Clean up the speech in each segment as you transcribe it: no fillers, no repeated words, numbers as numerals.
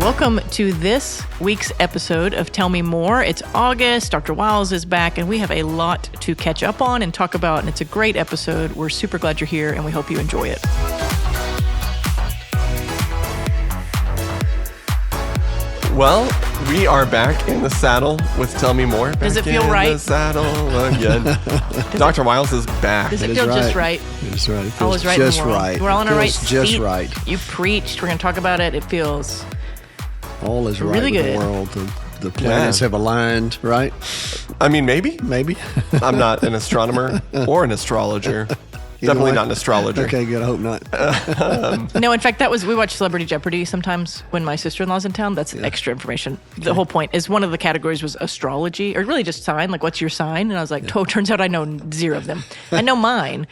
Welcome to this week's episode of Tell Me More. It's August, Dr. Wiles is back, and we have a lot to catch up on and talk about, and it's a great episode. We're super glad you're here, and we hope you enjoy it. Well, we are back in the saddle with Tell Me More. Does it feel right? In the saddle again. Dr. Wiles is back. Does it feel just right? It is right. It feels All is right just in the world. right. We're all in our right just seat. right. You preached. We're going to talk about it. It feels All is right really with good. the world. The planets have aligned, right? I mean, maybe. I'm not an astronomer or an astrologer. Definitely not an astrologer. Okay, good. I hope not. No, in fact, we watch Celebrity Jeopardy sometimes when my sister-in-law's in town. That's extra information. The whole point is one of the categories was astrology, or really just sign, like what's your sign? And I was like, turns out I know zero of them. I know mine,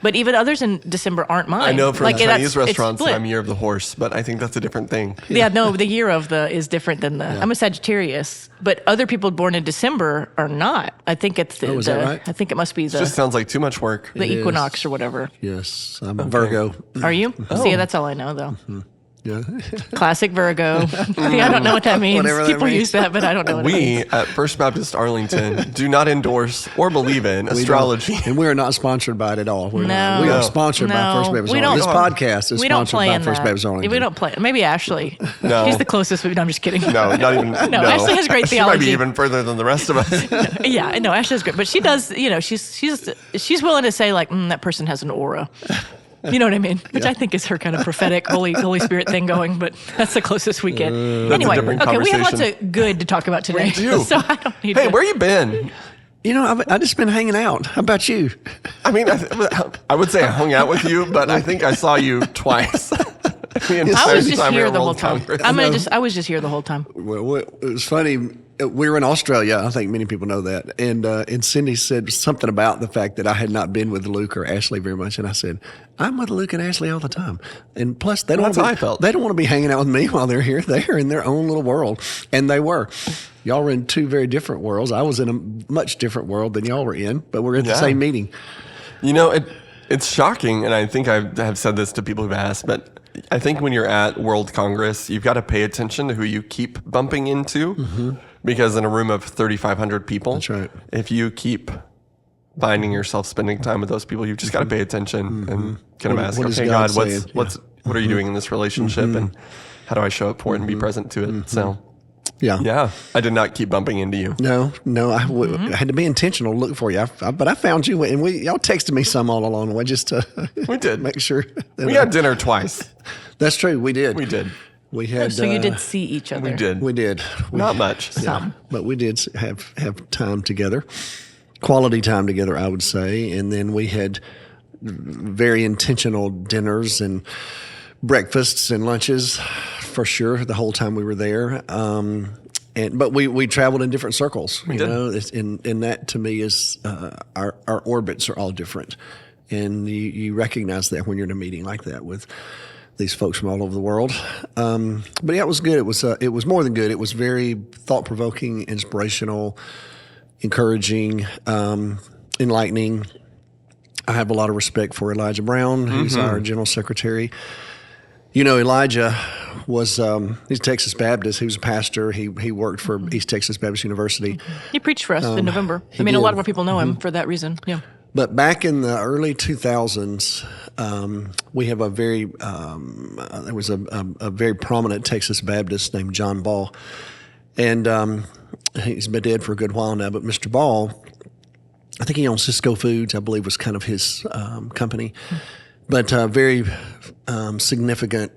but even others in December aren't mine. I know from like, Chinese restaurants it's I'm year of the horse, but I think that's a different thing. Yeah, no, the year of the is different than the. I'm a Sagittarius, but other people born in December are not. I think it's the. is that right? I think it must be It just the sounds like too much work. equinox or whatever. Yes, I'm a Virgo. Are you? See, that's all I know though. Yeah. Classic Virgo. See, I don't know what that means. Whatever that People means. use that, but I don't know what it means. We at First Baptist Arlington do not endorse or believe in astrology. And we are not sponsored by it at all. We No. are sponsored by First Baptist we Arlington. don't- This podcast is We don't sponsored play by in First that. Baptist Arlington. We don't play. Maybe Ashley. No. She's the closest. No, I'm just kidding. No, not even. No, Ashley has great She might theology. be even further than the rest of us. Yeah, I know Ashley's great, but she does. She's willing to say like that person has an aura. You know what I mean? Which I think is her kind of prophetic Holy Spirit thing going, but that's the closest we get. Anyway, different okay, we have lots conversation. of good to talk about today. We do. So I don't need Hey, to. where you been? I just been hanging out. How about you? I mean, I would say I hung out with you, but I think I saw you twice. The I entire was just time we here were the whole World time. Congress. I was just here the whole time. Well, it was funny. We were in Australia. I think many people know that. And Cindy said something about the fact that I had not been with Luke or Ashley very much. And I said, I'm with Luke and Ashley all the time. And plus, they don't That's how I felt. They don't want to be hanging out with me while they're here. They're in their own little world. And they were. Y'all were in two very different worlds. I was in a much different world than y'all were in, but we're at the same meeting. You know, it's shocking, and I think I have said this to people who've asked, but I think when you're at World Congress, you've got to pay attention to who you keep bumping into, because in a room of 3,500 people, That's right. if you keep finding yourself spending time with those people, you've just got to pay attention and kind of ask, what is okay, God God, saying? what are you doing in this relationship, and how do I show up for it and be present to it? So, yeah, I did not keep bumping into you. No, I had to be intentional to look for you. But I found you, and y'all texted me some all along the way just to We did. make sure. That We had dinner twice. That's true. We did. We did. We had. So you did see each other. We did. We did. Not much. Some. But we did have time together, quality time together, I would say. And then we had very intentional dinners and breakfasts and lunches, for sure, the whole time we were there. But we traveled in different circles. We did. And that to me is our orbits are all different, and you recognize that when you're in a meeting like that with these folks from all over the world. But yeah, it was good. It was more than good. It was very thought-provoking, inspirational, encouraging, enlightening. I have a lot of respect for Elijah Brown, who's our general secretary. You know, Elijah was he's Texas Baptist. He was a pastor. He worked for East Texas Baptist University. He preached for us in November. I mean, a lot of our people know him for that reason. Yeah. But back in the early 2000s, we have there was a very prominent Texas Baptist named John Ball. And he's been dead for a good while now. But Mr. Ball, I think he owns Cisco Foods, I believe was kind of his company. But very significant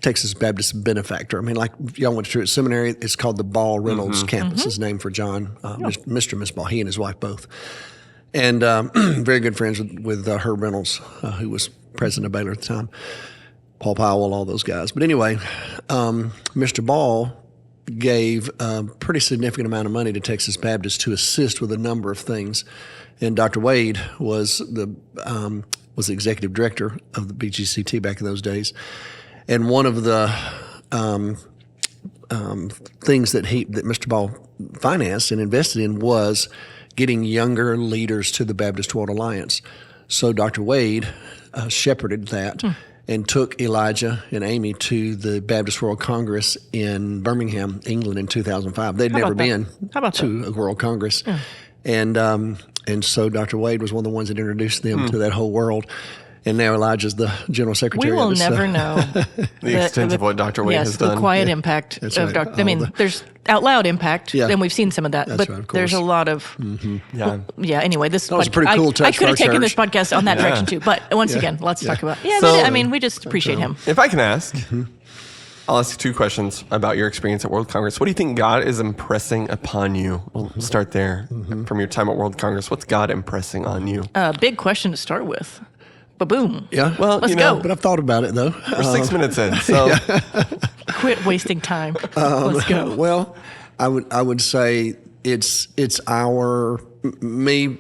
Texas Baptist benefactor. I mean, like y'all went to Truett Seminary, it's called the Ball Reynolds Campus. His name for John, Mr. and Miss Ball, he and his wife both. And very good friends with Herb Reynolds, who was president of Baylor at the time, Paul Powell, all those guys. But anyway, Mr. Ball gave a pretty significant amount of money to Texas Baptist to assist with a number of things. And Dr. Wade was the executive director of the BGCT back in those days. And one of the things that Mr. Ball financed and invested in was getting younger leaders to the Baptist World Alliance. So Dr. Wade shepherded that and took Elijah and Amy to the Baptist World Congress in Birmingham, England in 2005. They'd never been to a World Congress. Yeah. And so Dr. Wade was one of the ones that introduced them to that whole world. And now Elijah's the general secretary. We will of it, never know the extent of what Dr. Wade has done. Yes, the quiet impact of right. Dr. I mean, there's out loud impact, and we've seen some of that. That's but right, of there's a course. lot of Anyway, this was a pretty cool touch I could for have our taken this church. podcast on that direction too. But once again, let's talk about. Yeah, So- I mean, we just appreciate him. If I can ask, I'll ask 2 questions about your experience at World Congress. What do you think God is impressing upon you? We'll start there. From your time at World Congress, what's God impressing on you? Big question to start with. Ba-boom. Yeah. Well, Let's you know, go. But I've thought about it, though. we're 6 minutes in, so Quit wasting time. Let's go. Well, I would say it's me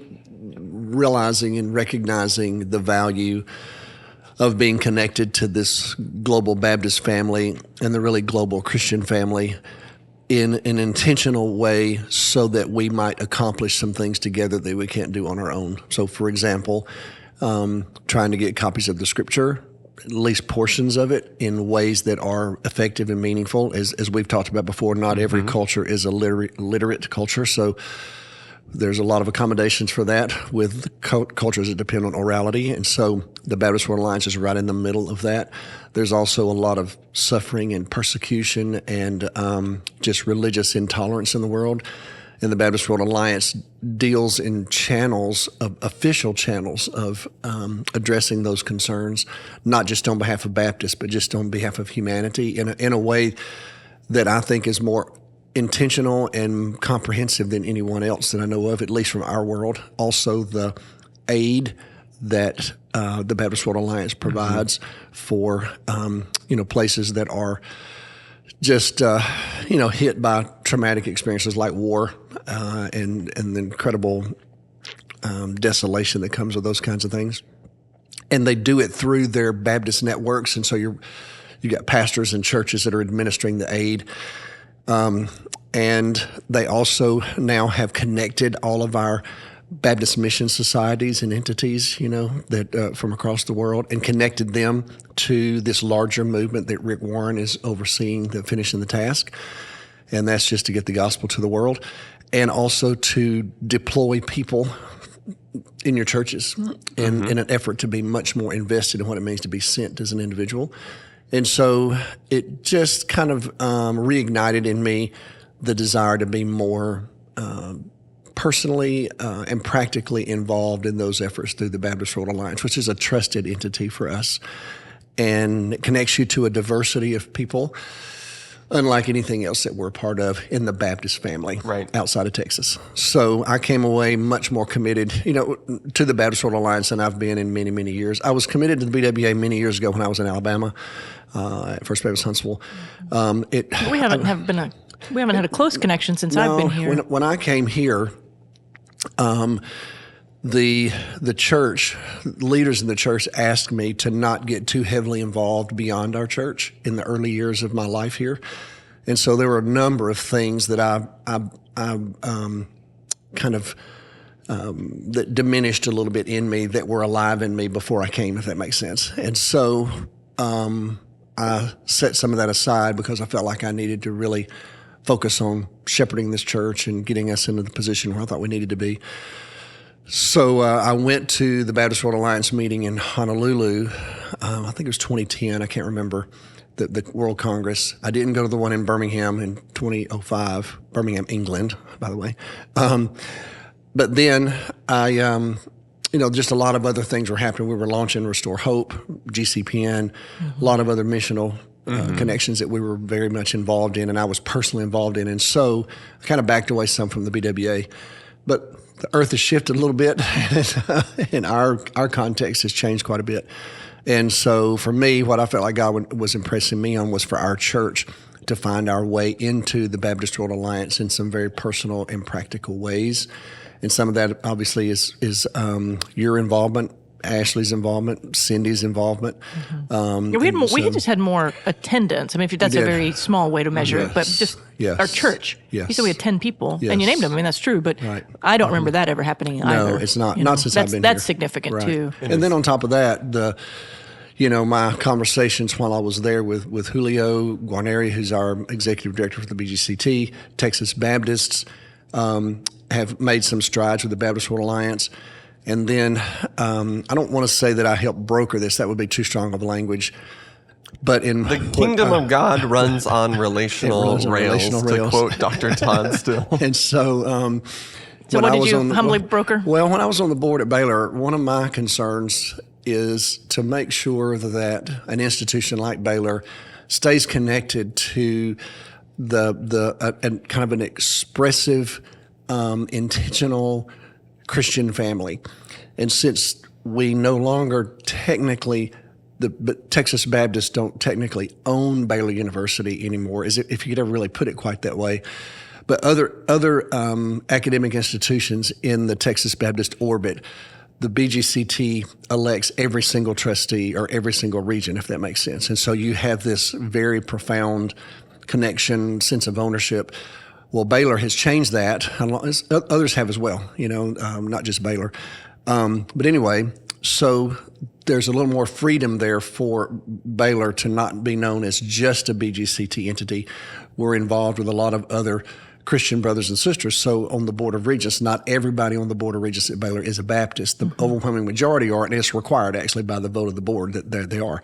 realizing and recognizing the value of being connected to this global Baptist family and the really global Christian family in an intentional way so that we might accomplish some things together that we can't do on our own. So, for example, trying to get copies of the Scripture, at least portions of it, in ways that are effective and meaningful. As we've talked about before, not every culture is a literate culture, so there's a lot of accommodations for that with cultures that depend on orality, and so the Baptist World Alliance is right in the middle of that. There's also a lot of suffering and persecution and just religious intolerance in the world. And the Baptist World Alliance deals in channels, official channels of addressing those concerns, not just on behalf of Baptists, but just on behalf of humanity in a way that I think is more intentional and comprehensive than anyone else that I know of, at least from our world. Also, the aid that the Baptist World Alliance provides for places that are just hit by traumatic experiences like war and the incredible desolation that comes with those kinds of things. And they do it through their Baptist networks, and so you got pastors and churches that are administering the aid. And they also now have connected all of our Baptist mission societies and entities, that from across the world, and connected them to this larger movement that Rick Warren is overseeing, the Finishing the Task. And that's just to get the gospel to the world, and also to deploy people in your churches in an effort to be much more invested in what it means to be sent as an individual. And so it just kind of reignited in me the desire to be more personally and practically involved in those efforts through the Baptist World Alliance, which is a trusted entity for us. And it connects you to a diversity of people, unlike anything else that we're a part of in the Baptist family outside of Texas. So I came away much more committed, to the Baptist World Alliance than I've been in many, many years. I was committed to the BWA many years ago when I was in Alabama at First Baptist Huntsville. We haven't had a close connection since I've been here. When I came here, the church leaders in the church asked me to not get too heavily involved beyond our church in the early years of my life here, and so there were a number of things that I that diminished a little bit in me that were alive in me before I came, if that makes sense. And so I set some of that aside because I felt like I needed to really focus on shepherding this church and getting us into the position where I thought we needed to be. So I went to the Baptist World Alliance meeting in Honolulu. I think it was 2010. I can't remember the World Congress. I didn't go to the one in Birmingham in 2005, Birmingham, England, by the way. But then I, just a lot of other things were happening. We were launching Restore Hope, GCPN, a lot of other missional connections that we were very much involved in, and I was personally involved in. And so I kind of backed away some from the BWA. But the earth has shifted a little bit, and our context has changed quite a bit. And so for me, what I felt like God was impressing me on was for our church to find our way into the Baptist World Alliance in some very personal and practical ways. And some of that obviously is your involvement, Ashley's involvement, Cindy's involvement. We just had more attendance. I mean, that's a very small way to measure it, but just our church. Yes. You said we had 10 people, and you named them. I mean, that's true, but I don't remember that ever happening either. No, it's not. Not since I've been here. That's significant too. And then on top of that, my conversations while I was there with Julio Guarneri, who's our executive director for the BGCT, Texas Baptists, have made some strides with the Baptist World Alliance. And then I don't want to say that I helped broker this. That would be too strong of a language. But in the kingdom of God runs on relational rails, to quote Dr. Todd Still. And so, so what did you humbly broker? Well, when I was on the board at Baylor, one of my concerns is to make sure that an institution like Baylor stays connected to the kind of an expressive, intentional Christian family. And since we no longer technically, Texas Baptists don't technically own Baylor University anymore, if you could ever really put it quite that way. But other academic institutions in the Texas Baptist orbit, the BGCT elects every single trustee or every single region, if that makes sense. And so you have this very profound connection, sense of ownership. Well, Baylor has changed that. Others have as well, not just Baylor. But anyway, so there's a little more freedom there for Baylor to not be known as just a BGCT entity. We're involved with a lot of other Christian brothers and sisters. So on the Board of Regents, not everybody on the Board of Regents at Baylor is a Baptist. The overwhelming majority are, and it's required actually by the vote of the board that they are.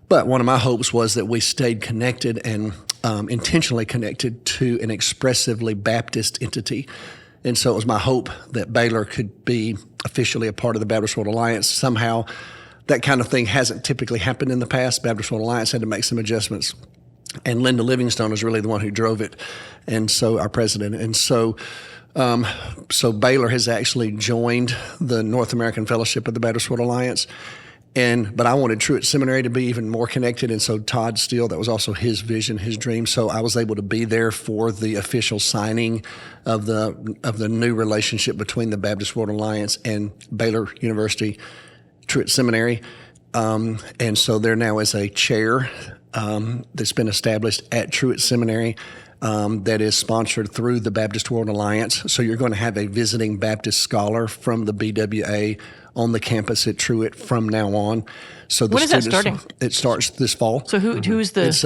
But one of my hopes was that we stayed connected and intentionally connected to an expressively Baptist entity. And so it was my hope that Baylor could be officially a part of the Baptist World Alliance. Somehow that kind of thing hasn't typically happened in the past. Baptist World Alliance had to make some adjustments. And Linda Livingstone is really the one who drove it, and so our president. And so Baylor has actually joined the North American Fellowship of the Baptist World Alliance. But I wanted Truett Seminary to be even more connected, and so Todd Steele, that was also his vision, his dream. So I was able to be there for the official signing of the new relationship between the Baptist World Alliance and Baylor University, Truett Seminary. And so there now is a chair that's been established at Truett Seminary that is sponsored through the Baptist World Alliance. So you're going to have a visiting Baptist scholar from the BWA on the campus at Truett from now on. So when is that starting? It starts this fall. So who's the? It's,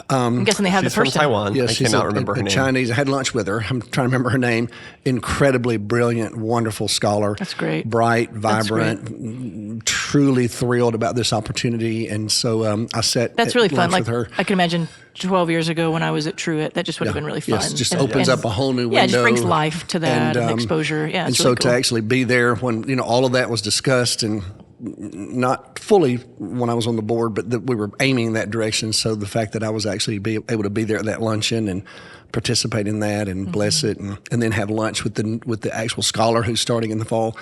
I'm guessing they have the person. She's from Taiwan. Yeah, I cannot remember her name. Chinese. I had lunch with her. I'm trying to remember her name. Incredibly brilliant, wonderful scholar. That's great. Bright, vibrant, truly thrilled about this opportunity. And so I sat That's really fun. with her. I can imagine 12 years ago when I was at Truett, that just would have been really fun. Yes, just opens up a whole new window. Yeah, it just brings life to that and exposure. Yeah, and it's so really cool. to actually be there when all of that was discussed, and not fully when I was on the board, but that we were aiming that direction. So the fact that I was actually able to be there at that luncheon and participate in that and bless it, and then have lunch with the actual scholar who's starting in the fall.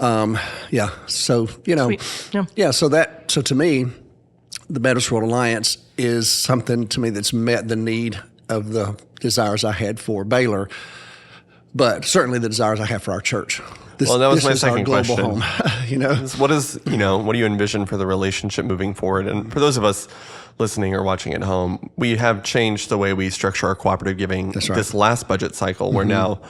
So Sweet. Yeah. So to me, the Baptist World Alliance is something to me that's met the need of the desires I had for Baylor, but certainly the desires I have for our church. That was my second question. Home, What do you envision for the relationship moving forward? And for those of us listening or watching at home, we have changed the way we structure our cooperative giving this last budget cycle, where now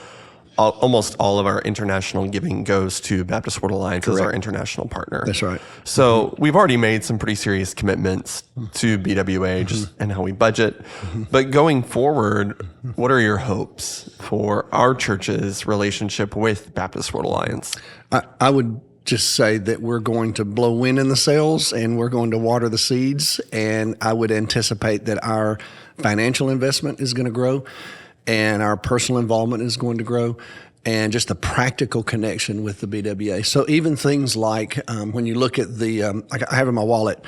almost all of our international giving goes to Baptist World Alliance as our international partner. That's right. So we've already made some pretty serious commitments to BWA and how we budget. But going forward, what are your hopes for our church's relationship with Baptist World Alliance? I would just say that we're going to blow wind in the sails and we're going to water the seeds. And I would anticipate that our financial investment is going to grow, and our personal involvement is going to grow, and just the practical connection with the BWA. So even things like when you look at the, I have in my wallet,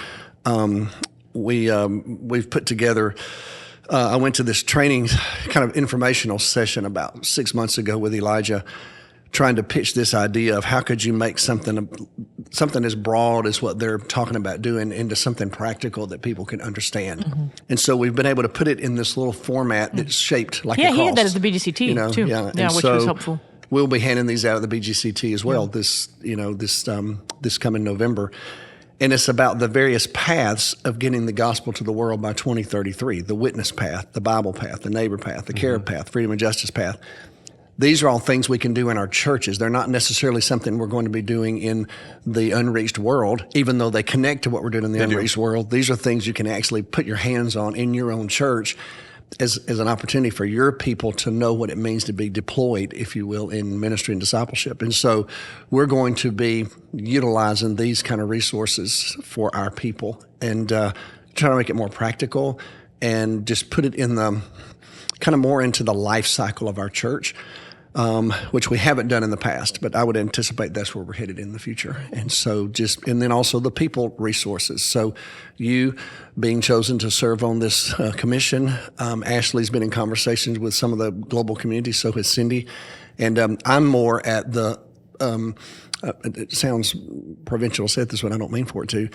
we've put together, I went to this training kind of informational session about 6 months ago with Elijah, trying to pitch this idea of how could you make something as broad as what they're talking about doing into something practical that people can understand. And so we've been able to put it in this little format that's shaped like a cross. He had that at the BGCT too. Yeah, which was helpful. We'll be handing these out at the BGCT as well this coming November. And it's about the various paths of getting the gospel to the world by 2033, the witness path, the Bible path, the neighbor path, the care path, freedom and justice path. these are all things we can do in our churches. They're not necessarily something we're going to be doing in the unreached world, even though they connect to what we're doing in the unreached world. These are things you can actually put your hands on in your own church as an opportunity for your people to know what it means to be deployed, if you will, in ministry and discipleship. And so we're going to be utilizing these kind of resources for our people and try to make it more practical and just put it in the kind of more into the life cycle of our church, which we haven't done in the past, but I would anticipate that's where we're headed in the future. And so and then also the people resources. So you being chosen to serve on this commission, Ashley's been in conversations with some of the global communities, so has Cindy. And I'm more at the, it sounds provincial to say it this way, I don't mean for it to,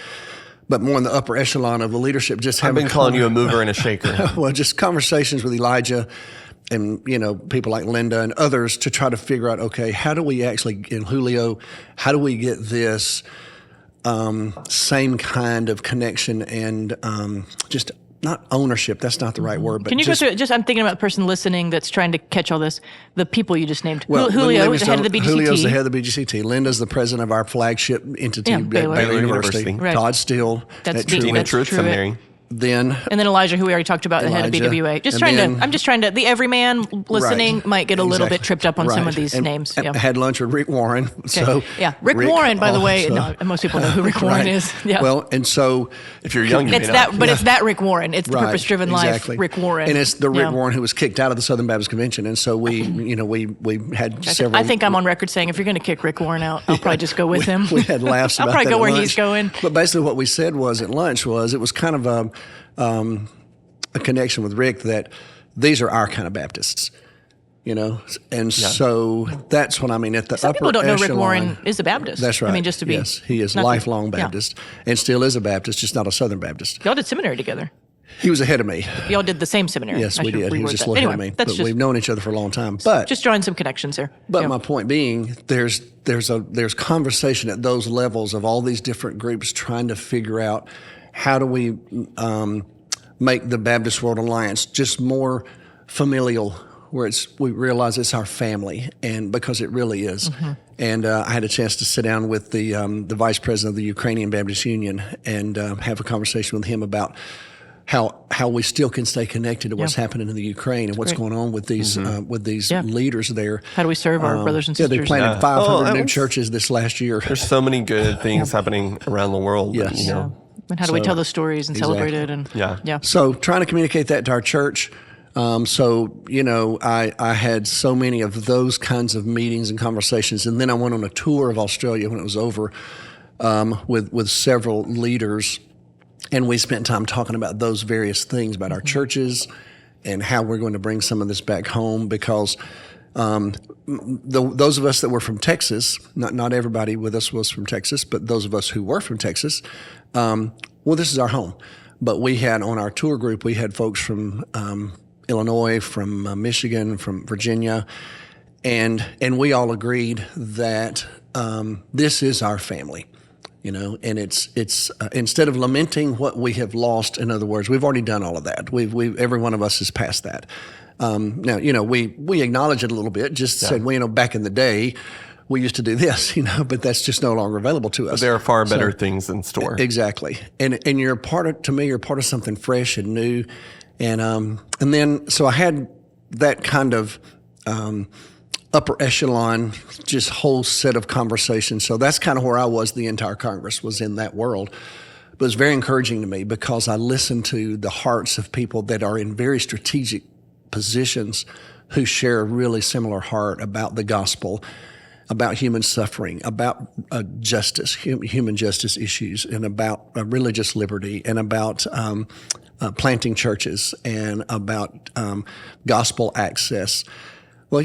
but more in the upper echelon of the leadership. I've been calling you a mover and a shaker. Well, just conversations with Elijah and, people like Linda and others to try to figure out, okay, how do we actually, in Julio, how do we get this same kind of connection and just not ownership, that's not the right word. But can you go through it? I'm thinking about the person listening that's trying to catch all this, the people you just named. Well, Julio is the head of the BGCT. Julio's the head of the BGCT. Linda's the president of our flagship entity, Baylor University. Right. Todd Steele That's at Truett. Dean at Truett Seminary. And then Elijah, who we already talked about, the head of BWA. I'm just trying to, the everyman listening might get a little bit tripped up on some of these names. I had lunch with Rick Warren. Okay. So Rick Warren, by the way, most people know who Rick Warren is. Yeah. Well, and so if you're young, it's that Rick Warren. It's the purpose-driven life, Rick Warren. And it's the Rick Warren who was kicked out of the Southern Baptist Convention. And so we had several. I think I'm on record saying if you're going to kick Rick Warren out, I'll probably just go with him. We had laughs about that. I'll probably go where lunch. he's going. But basically what we said was at lunch it was kind of a connection with Rick that these are our kind of Baptists, and so that's what I mean. At the Some upper people don't know Rick echelon, Warren is a Baptist. That's right. I mean, just to be yes, he is lifelong Baptist and still is a Baptist, just not a Southern Baptist. Y'all did seminary together. He was ahead of me. Y'all did the same seminary. Yes, we did. He was just ahead of me. But we've known each other for a long time. But just drawing some connections there. But my point being, there's conversation at those levels of all these different groups trying to figure out how do we make the Baptist World Alliance just more familial, where we realize it's our family, and because it really is. Mm-hmm. And I had a chance to sit down with the vice president of the Ukrainian Baptist Union and have a conversation with him about how we still can stay connected to what's happening in the Ukraine and what's going on with these leaders there. How do we serve our brothers and sisters? They planted 500 new churches this last year. There's so many good things happening around the world. Yes. And how do we tell those stories and celebrate it? And So trying to communicate that to our church. I had so many of those kinds of meetings and conversations, and then I went on a tour of Australia when it was over with several leaders, and we spent time talking about those various things about our churches and how we're going to bring some of this back home because those of us that were from Texas, not everybody with us was from Texas, but those of us who were from Texas, this is our home. But we had on our tour group, we had folks from Illinois, from Michigan, from Virginia, and we all agreed that this is our family, and it's instead of lamenting what we have lost, in other words, we've already done all of that. Every one of us is past that. Now, we acknowledge it a little bit, just said, back in the day, we used to do this, but that's just no longer available to us. But there are far better things in store. Exactly. And you're part of something fresh and new. And then, so I had that kind of upper echelon, just whole set of conversations. So that's kind of where I was the entire Congress, was in that world. But it was very encouraging to me because I listened to the hearts of people that are in very strategic positions who share a really similar heart about the gospel, about human suffering, about justice, human justice issues, and about religious liberty, and about planting churches, and about gospel access. Well,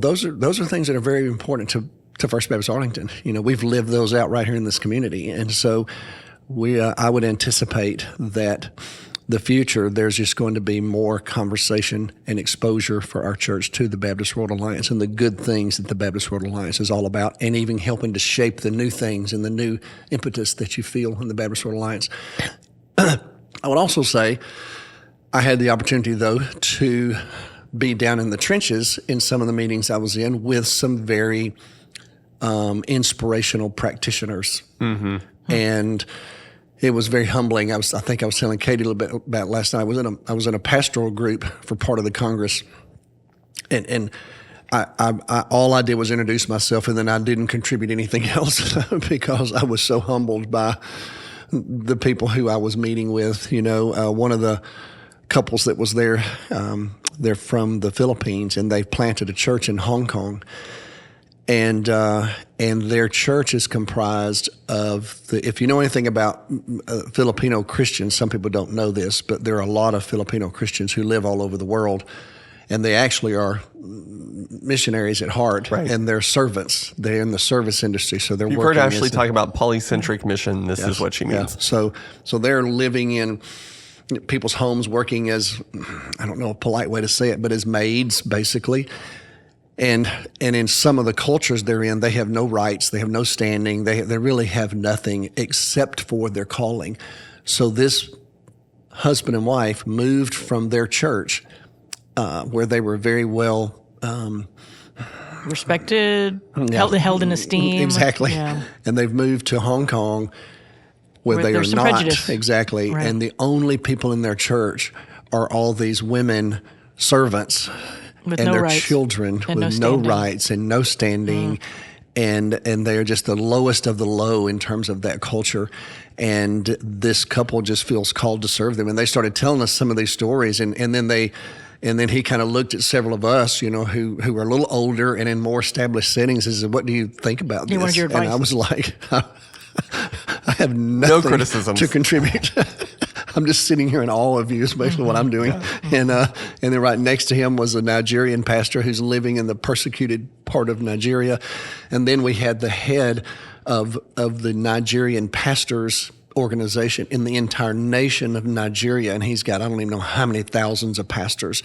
those are things that are very important to First Baptist Arlington. We've lived those out right here in this community, and so I would anticipate that the future, there's just going to be more conversation and exposure for our church to the Baptist World Alliance and the good things that the Baptist World Alliance is all about, and even helping to shape the new things and the new impetus that you feel in the Baptist World Alliance. I would also say I had the opportunity, though, to be down in the trenches in some of the meetings I was in with some very inspirational practitioners. And it was very humbling. I think I was telling Katy a little bit about last night. I was in a pastoral group for part of the Congress, and I all I did was introduce myself, and then I didn't contribute anything else because I was so humbled by the people who I was meeting with. One of the couples that was there, they're from the Philippines, and they've planted a church in Hong Kong. And their church is comprised of if you know anything about Filipino Christians, some people don't know this, but there are a lot of Filipino Christians who live all over the world, and they actually are missionaries at heart, right. And they're servants. They're in the service industry, so they're You've working. You've heard Ashley talk about polycentric mission. This is what she means. Yeah. So they're living in people's homes, working as, I don't know a polite way to say it, but as maids, basically. And in some of the cultures they're in, they have no rights, they have no standing, they really have nothing except for their calling. So this husband and wife moved from their church, where they were very well respected, held in esteem. Exactly. Yeah. And they've moved to Hong Kong, where they are some not. prejudice. Exactly. Right. And the only people in their church are all these women servants. With and no their rights. children And with no no standing. rights and no standing, and they're just the lowest of the low in terms of that culture. And this couple just feels called to serve them, and they started telling us some of these stories, and then he kind of looked at several of us, who are a little older and in more established settings, and said, "What do you think about this?" wanted your advice. And I was like, I have nothing No criticisms to contribute. I'm just sitting here in awe of you is basically what I'm doing. Yeah. And then right next to him was a Nigerian pastor who's living in the persecuted part of Nigeria. And then we had the head of the Nigerian pastors organization in the entire nation of Nigeria. And he's got, I don't even know how many thousands of pastors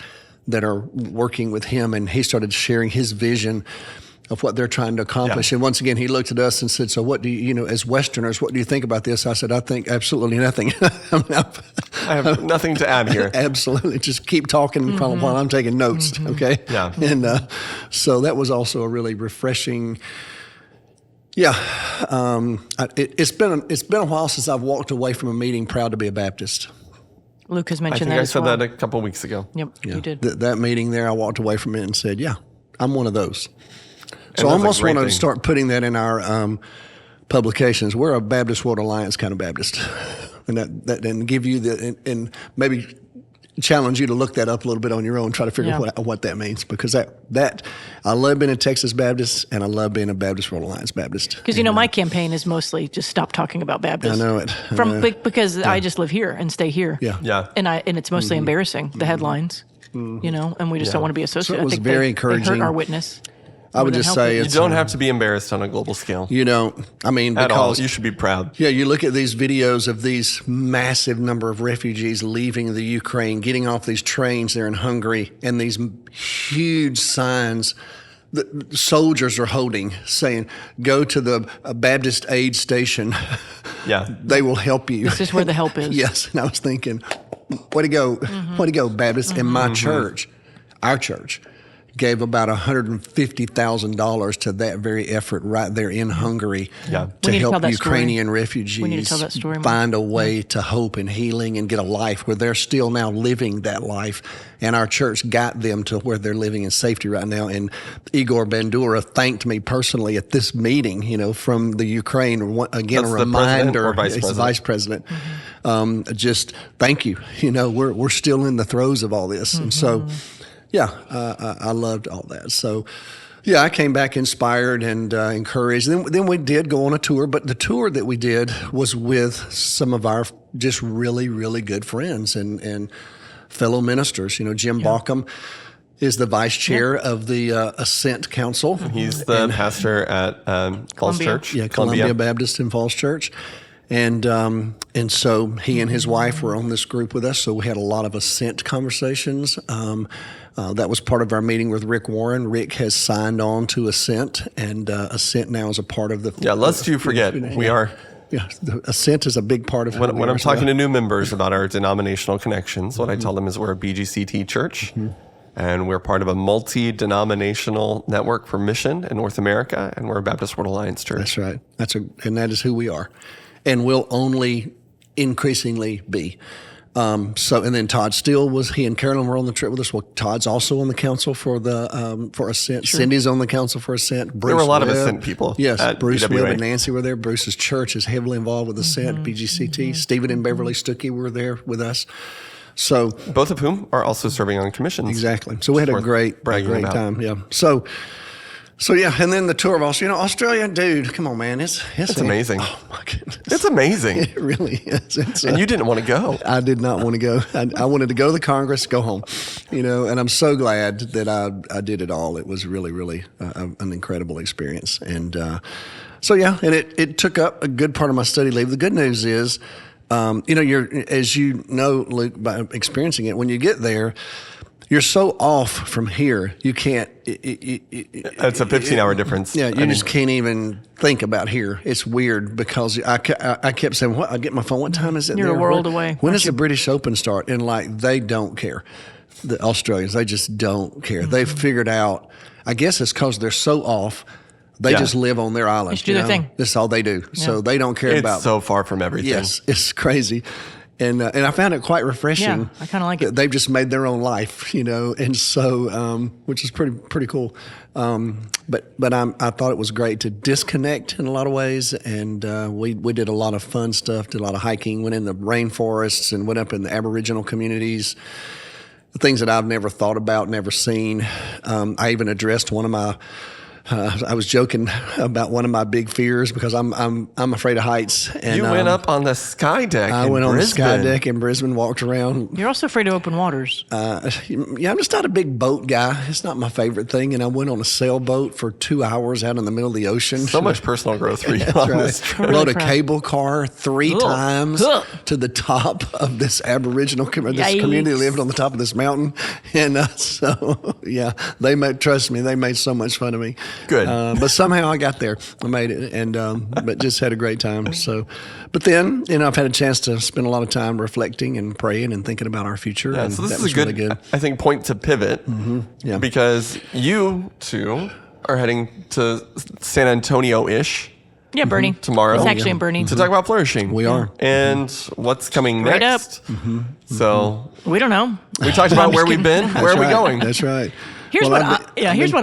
that are working with him. And he started sharing his vision of what they're trying to accomplish. Yeah. And once again, he looked at us and said, "So what do you, as Westerners, what do you think about this?" I said, "I think absolutely nothing." I have nothing to add here. Absolutely. Just keep talking while I'm taking notes. Okay. Yeah. And so that was also a really refreshing. Yeah. It's been a while since I've walked away from a meeting proud to be a Baptist. Luke has I mentioned think that I as said well. that a couple weeks ago. Yep, Yeah. you did. That meeting there, I walked away from it and said, "Yeah, I'm one of those." So I that's a almost great want to thing. start putting that in our publications. We're a Baptist World Alliance kind of Baptist, and that and give you and maybe challenge you to look that up a little bit on your own, try to figure out what that means, because that I love being a Texas Baptist and I love being a Baptist World Alliance Baptist. Because my campaign is mostly just stop talking about Baptists. I know it. Because I just live here and stay here. Yeah. Yeah. And it's mostly embarrassing, the headlines. And we just don't want to be associated. So it was I think very they encouraging. hurt our witness. I would just say You it's don't have to be embarrassed on a global scale. at all. You should be proud. Yeah, you look at these videos of these massive number of refugees leaving the Ukraine, getting off these trains there in Hungary, and these huge signs that soldiers are holding saying, "Go to the Baptist aid station. Yeah. They will help you." This is where the help is. Yes, and I was thinking, way to go, way to go, Baptist. And my church, our church, gave about $150,000 to that very effort right there in Hungary Yeah. to We need to tell help that Ukrainian story. refugees We need to tell that story more. find a way to hope and healing and get a life where they're still now living that life. And our church got them to where they're living in safety right now. And Igor Bandura thanked me personally at this meeting, from the Ukraine. Again, That's a the president reminder. or vice It's the president? vice president. Just thank you. We're still in the throes of all this. And so, yeah, I loved all that. So, yeah, I came back inspired and encouraged. Then we did go on a tour, but the tour that we did was with some of our just really, really good friends and fellow ministers. Jim Bauckham is the vice chair of the Ascent Council. He's the pastor at Falls Columbia. Church. Yeah, Columbia Baptist in Falls Church. And so he and his wife were on this group with us. So we had a lot of Ascent conversations. That was part of our meeting with Rick Warren. Rick has signed on to Ascent, and Ascent now is a part of the. Yeah, lest you forget, we are. Yeah, the Ascent is a big part of who we When are I'm as well. talking to new members about our denominational connections, what I tell them is we're a BGCT church. And we're part of a multi-denominational network for mission in North America, and we're a Baptist World Alliance church. That's right. And that is who we are, and will only increasingly be. And then Todd Steele he and Carolyn were on the trip with us. Well, Todd's also on the council for Ascent. Sure. Cindy's on the council for Ascent. Bruce there were a lot Webb, of Ascent people. Yes, Bruce BWA. Webb and Nancy were there. Bruce's church is heavily involved with Ascent, BGCT. Stephen and Beverly Stuckey were there with us. So both of whom are also serving on commissions. Exactly. So we had a great time. Yeah. So yeah, and then the tour of Australia. Australia, dude, come on, man, it's amazing. Oh my goodness, it's amazing. It really is. And you didn't want to go. I did not want to go. I wanted to go to the Congress, go home, and I'm so glad that I did it all. It was really, really an incredible experience, and so yeah, and it took up a good part of my study leave. The good news is, you're, as you know, Luke, by experiencing it, when you get there, you're so off from here, you can't. It's a 15-hour difference. Yeah, you just can't even think about here. It's weird because I kept saying, "What? I get my phone. What time is it?" You're there? a world away. When does the British Open start? And they don't care. The Australians, they just don't care. Mm-hmm. They've figured out. I guess it's because they're so off. They just live on their island. Just do their thing. That's all they do. Yeah. So they don't care about. It's so far from everything. Yes, it's crazy. And I found it quite refreshing. Yeah, I kind of like it. They've just made their own life, and so which is pretty cool. But I thought it was great to disconnect in a lot of ways, and we did a lot of fun stuff. Did a lot of hiking, went in the rainforests, and went up in the Aboriginal communities. Things that I've never thought about, never seen. I even addressed one of my. I was joking about one of my big fears because I'm afraid of heights. And you went up on the sky deck. I went on the sky deck in Brisbane, walked around. You're also afraid of open waters. Yeah, I'm just not a big boat guy. It's not my favorite thing. And I went on a sailboat for 2 hours out in the middle of the ocean. So much personal growth for you. That's on right. this trip. Rode a cable car 3 times to the top of this Aboriginal community that lived on the top of this mountain. And so, yeah, trust me, they made so much fun of me. Good. But somehow I got there. I made it, and but just had a great time. So, but then I've had a chance to spend a lot of time reflecting and praying and thinking about our future. Yeah, and so this that is was a good, really good. I think, point to pivot. Yeah. Because you two are heading to San Antonio-ish. Yeah, Bernie. Tomorrow. It's actually in Bernie. To talk about flourishing. We are. And what's coming Straight next. So We don't know. we talked about where we've been. Where are we going? That's right. Here's what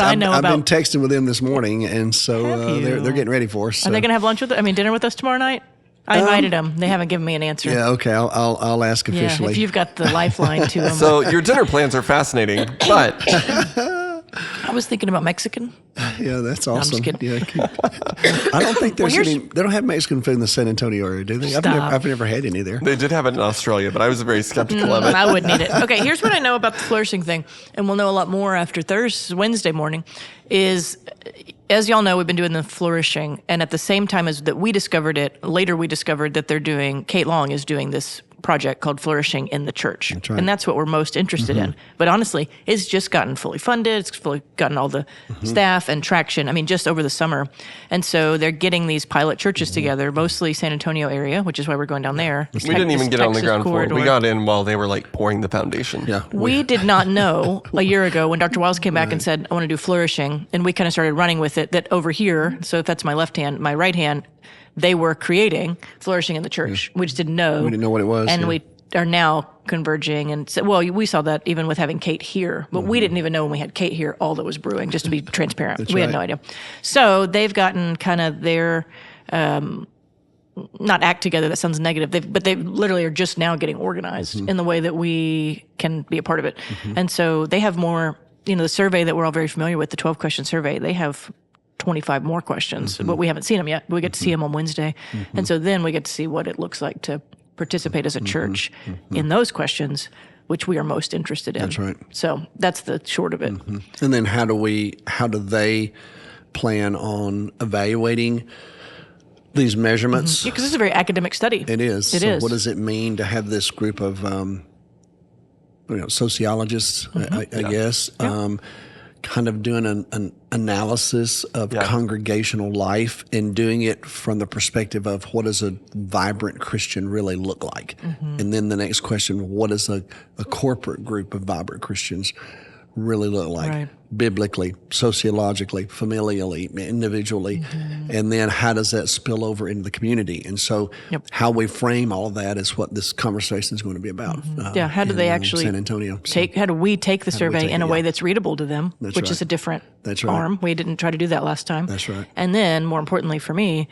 I know about. I've been texting with them this morning, and so Have you? they're getting ready for us. Are they going to have lunch with us? Dinner with us tomorrow night? I invited them. They haven't given me an answer. Yeah, okay. I'll ask Yeah, officially. if you've got the lifeline to them. So your dinner plans are fascinating, but I was thinking about Mexican. Yeah, that's I'm just awesome. kidding. Yeah, I don't think there's here's- any. They don't have Mexican food in the San Antonio area, do they? Stop. I've never had any there. they did have it in Australia, but I was very skeptical of it. I wouldn't eat it. Okay, here's what I know about the flourishing thing, and we'll know a lot more after Wednesday morning, is, as y'all know, we've been doing the flourishing, and at the same time as that we discovered it, later we discovered that Kate Long is doing this project called Flourishing in the Church. That's right. And that's what we're most interested in. But honestly, it's just gotten fully funded. It's fully gotten all the staff and traction, just over the summer. And so they're getting these pilot churches together, mostly San Antonio area, which is why we're going down there. We didn't even get on the Texas ground floor. corridor. We got in while they were pouring the foundation. Yeah, We did not know a year ago when Dr. Wiles came back and said, I want to do flourishing, and we kind of started running with it, that over here, so if that's my left hand, my right hand, they were creating flourishing in the church. We just didn't know. We didn't know what it was. And yeah. we are now converging and said, well, we saw that even with having Kate here, but we didn't even know when we had Kate here all that was brewing, just to be transparent. We had no idea. So they've gotten kind of their, not act together, that sounds negative, but they literally are just now getting organized in the way that we can be a part of it. And so they have more, the survey that we're all very familiar with, the 12-question survey, they have 25 more questions, but we haven't seen them yet. We get to see them on Wednesday. And so then we get to see what it looks like to participate as a church in those questions, which we are most interested in. That's right. So that's the short of it. And then how do they plan on evaluating these measurements? Yeah, because it's a very academic study. It is. It So is. what does it mean to have this group of sociologists, I guess, kind of doing an analysis of congregational life and doing it from the perspective of what does a vibrant Christian really look like? And then the next question, what does a corporate group of vibrant Christians really look like? Right. Biblically, sociologically, familially, individually, and then how does that spill over into the community? And so, how we frame all of that is what this conversation is going to be about. How do they actually San Antonio? So, how do we take the survey take in a it, way that's readable to them, That's which right. is a different That's right. arm. We didn't try to do that last time. That's right. And then, more importantly for me,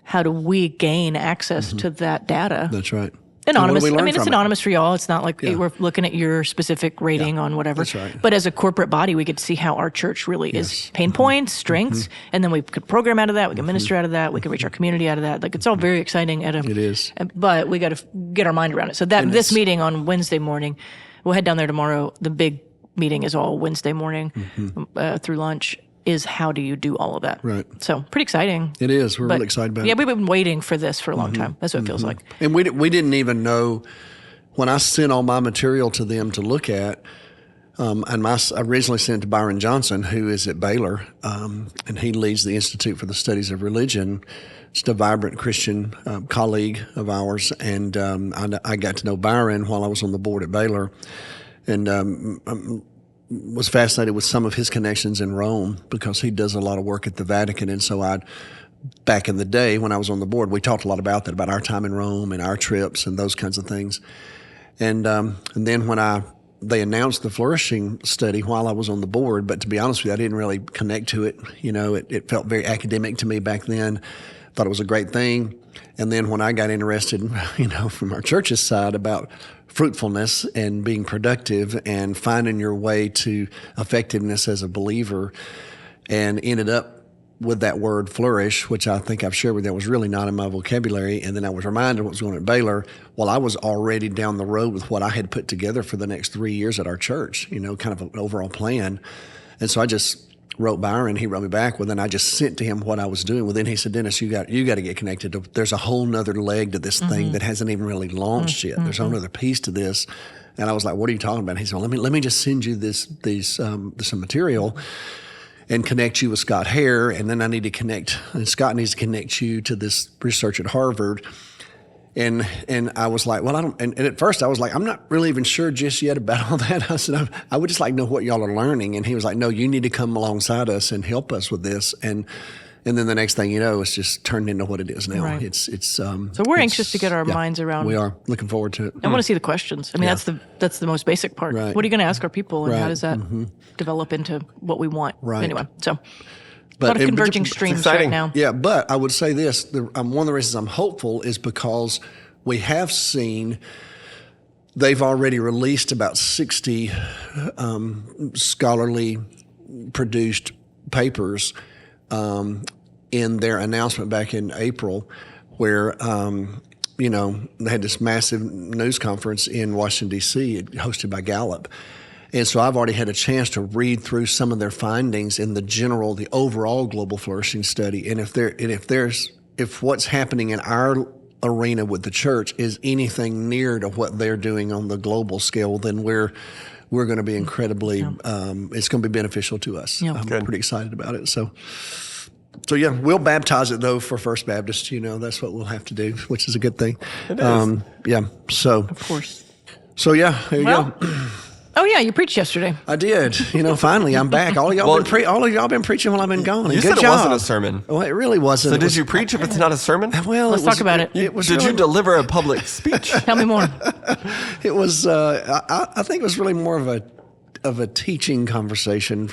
how do we gain access to that data? That's right. Anonymous. And what do we learn It's from it? anonymous for y'all. It's not like we're looking at your specific rating on whatever. That's right. But as a corporate body, we get to see how our church really is pain points, strengths, and then we could program out of that. We can minister out of that. We can reach our community out of that. Like, it's all very exciting. It is. But we got to get our mind around it. So this meeting on Wednesday morning, we'll head down there tomorrow. The big meeting is all Wednesday morning through lunch. Is how do you do all of that? Right. So pretty exciting. It is. We're really excited about it. Yeah, we've been waiting for this for a long time. That's what it feels like. And we didn't even know when I sent all my material to them to look at. I originally sent it to Byron Johnson, who is at Baylor, and he leads the Institute for the Studies of Religion. Just a vibrant Christian colleague of ours, and I got to know Byron while I was on the board at Baylor, and was fascinated with some of his connections in Rome because he does a lot of work at the Vatican. And so back in the day when I was on the board, we talked a lot about that, about our time in Rome and our trips and those kinds of things. And then when they announced the Flourishing study while I was on the board, but to be honest with you, I didn't really connect to it. It felt very academic to me back then. Thought it was a great thing. And then when I got interested, from our church's side about fruitfulness and being productive and finding your way to effectiveness as a believer, and ended up with that word flourish, which I think I've shared with you, was really not in my vocabulary. And then I was reminded what was going on at Baylor. Well, I was already down the road with what I had put together for the next 3 years at our church, kind of an overall plan. And so I just wrote Byron, he wrote me back. Well, then I just sent to him what I was doing. Well, then he said, Dennis, you got to get connected. There's a whole nother leg to this thing that hasn't even really launched yet. There's a whole other piece to this. And I was like, what are you talking about? He said, well, let me just send you some material and connect you with Scott Hare. And then I need to connect, and Scott needs to connect you to this research at Harvard. And I was like, well, I don't, and at first I was like, I'm not really even sure just yet about all that. I said, I would just like to know what y'all are learning. And he was like, no, you need to come alongside us and help us with this. And then the next thing you know, it's just turned into what it is now. Right. So we're anxious to get our minds around. We are looking forward to it. I want to see the questions. I mean, that's the most basic part. Right. What are you going to ask our people, and how Right. does that develop into what we want? Right. Anyway, so a lot of converging streams right exciting. now. Yeah, but I would say this, one of the reasons I'm hopeful is because we have seen they've already released about 60 scholarly produced papers in their announcement back in April where, they had this massive news conference in Washington, D.C., hosted by Gallup. And so I've already had a chance to read through some of their findings in the overall global flourishing study. And if what's happening in our arena with the church is anything near to what they're doing on the global scale, then we're going to be incredibly, it's going to be beneficial to us. Yeah. I'm Good. pretty excited about it. So yeah, we'll baptize it though for First Baptist. That's what we'll have to do, which is a good thing. It is. Yeah. So, Of course. there you go. Oh yeah, you preached yesterday. I did. Finally, I'm back. All of y'all been preaching while I've been gone. You Good said it job. wasn't a sermon. Well, it really wasn't. So It did was- you preach if it's not a sermon? Well, Let's talk about it. It was. Did really, you deliver a public speech? Tell me more. It was. I think it was really more of a teaching conversation.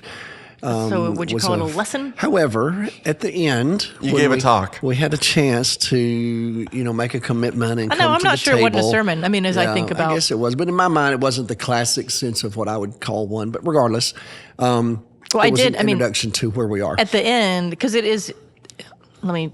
So would you was call it a lesson? However, at the end, You when gave a talk. We had a chance to, make a commitment and I know. come I'm to not the sure what a table. sermon. I mean, as I think about. I guess it was, but in my mind, it wasn't the classic sense of what I would call one. But regardless, I it was did. an I mean, introduction to where we are. at the end, because it is. Let me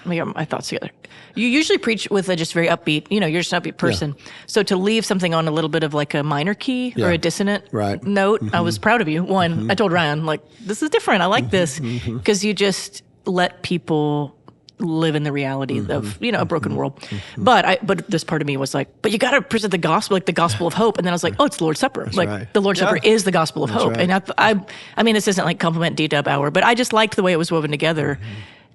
get my thoughts together. You usually preach with a just very upbeat, you're just an upbeat person. So to leave something on a little bit of like a minor key or a dissonant Right. note, I was proud of you. One, I told Ryan, like, this is different. I like this because you just let people live in the reality of, a broken world. But this part of me was like, but you got to present the gospel, like the gospel of hope. And then I was like, oh, it's the Lord's Supper. right. The Lord's Supper is the gospel of hope. right. And I mean, this isn't like compliment D-Dub hour, but I just liked the way it was woven together.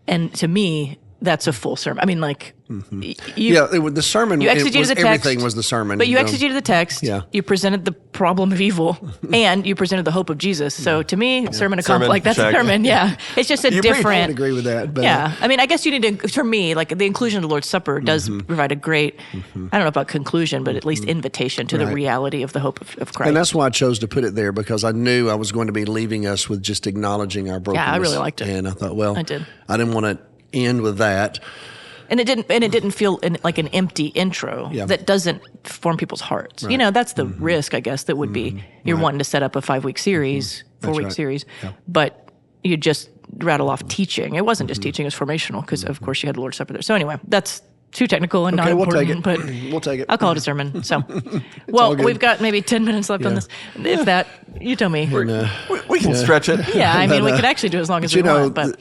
And to me, that's a full sermon. I mean, like, the sermon. You exegeted the text. Everything was the sermon. But you exegeted the text. Yeah. You presented the problem of evil, and you presented the hope of Jesus. So to me, sermon accomplished. Like that's check. a sermon. Yeah, it's just a I different. would agree with that. But, Yeah, I mean, I guess you need to. For me, like the inclusion of the Lord's Supper does provide a great. I don't know about conclusion, but at least invitation to the reality of the hope of Christ. And that's why I chose to put it there, because I knew I was going to be leaving us with just acknowledging our brokenness. Yeah, I really liked it. And I thought, well, I did. I didn't want to end with that. And it didn't feel like an empty intro that doesn't form people's hearts. Right. You know, that's the risk, I guess, that would be you're wanting to set up a 5-week series, 4-week series, but you just rattle off teaching. It wasn't just teaching; it was formational because, of course, you had the Lord's Supper there. So anyway, that's too technical and not important. But we'll take it. I'll call it a sermon. So, well, we've got maybe 10 minutes left on this. If that, you tell me. We can stretch it. Yeah, I mean, we could actually do as long as we want. But